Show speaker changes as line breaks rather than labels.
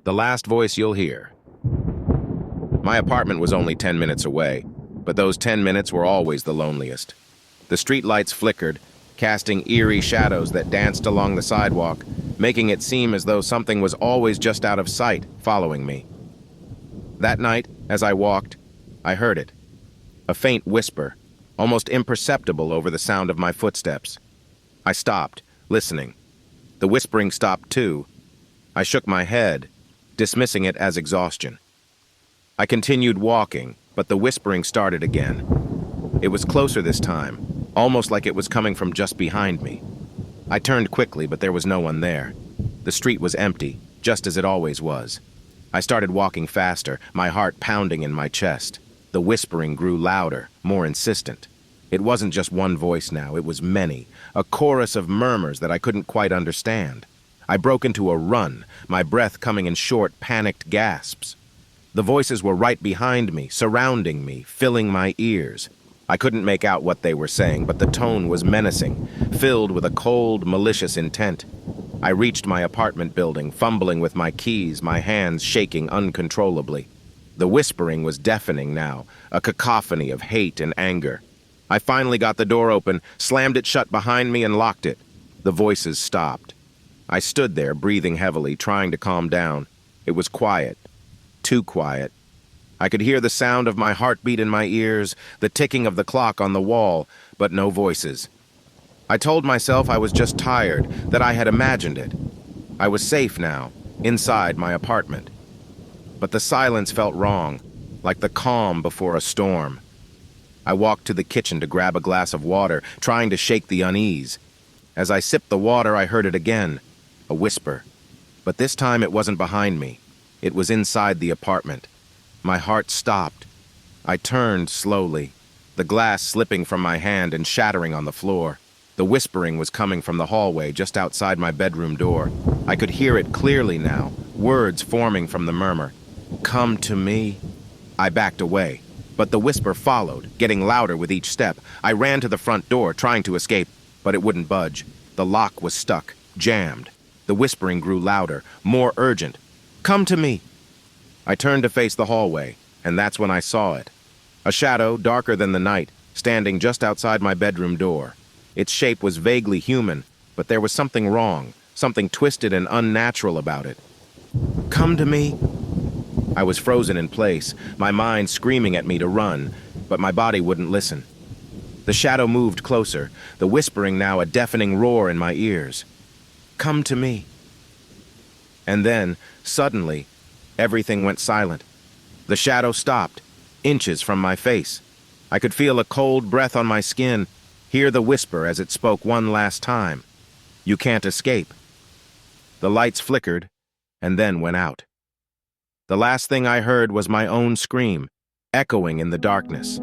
The last voice you'll hear. My apartment was only 10 minutes away, but those 10 minutes were always the loneliest. The streetlights flickered, casting eerie shadows that danced along the sidewalk, making it seem as though something was always just out of sight, following me. That night, as I walked, I heard it. A faint whisper, almost imperceptible over the sound of my footsteps. I stopped, listening. The whispering stopped too. I shook my head, dismissing it as exhaustion. I continued walking, but the whispering started again. It was closer this time, almost like it was coming from just behind me. I turned quickly, but there was no one there. The street was empty, just as it always was. I started walking faster, my heart pounding in my chest. The whispering grew louder, more insistent. It wasn't just one voice now, it was many, a chorus of murmurs that I couldn't quite understand. I broke into a run, my breath coming in short, panicked gasps. The voices were right behind me, surrounding me, filling my ears. I couldn't make out what they were saying, but the tone was menacing, filled with a cold, malicious intent. I reached my apartment building, fumbling with my keys, my hands shaking uncontrollably. The whispering was deafening now, a cacophony of hate and anger. I finally got the door open, slammed it shut behind me, and locked it. The voices stopped. I stood there, breathing heavily, trying to calm down. It was quiet. Too quiet. I could hear the sound of my heartbeat in my ears, the ticking of the clock on the wall, but no voices. I told myself I was just tired, that I had imagined it. I was safe now, inside my apartment. But the silence felt wrong, like the calm before a storm. I walked to the kitchen to grab a glass of water, trying to shake the unease. As I sipped the water, I heard it again, a whisper. But this time it wasn't behind me. It was inside the apartment. My heart stopped. I turned slowly, the glass slipping from my hand and shattering on the floor. The whispering was coming from the hallway just outside my bedroom door. I could hear it clearly now, words forming from the murmur. "Come to me." I backed away, but the whisper followed, getting louder with each step. I ran to the front door, trying to escape, but it wouldn't budge. The lock was stuck, jammed. The whispering grew louder, more urgent. "Come to me." I turned to face the hallway, and that's when I saw it. A shadow, darker than the night, standing just outside my bedroom door. Its shape was vaguely human, but there was something wrong, something twisted and unnatural about it. "Come to me." I was frozen in place, my mind screaming at me to run, but my body wouldn't listen. The shadow moved closer, the whispering now a deafening roar in my ears. "Come to me." And then, suddenly, everything went silent. The shadow stopped, inches from my face. I could feel a cold breath on my skin, hear the whisper as it spoke one last time. "You can't escape." The lights flickered, and then went out. The last thing I heard was my own scream, echoing in the darkness.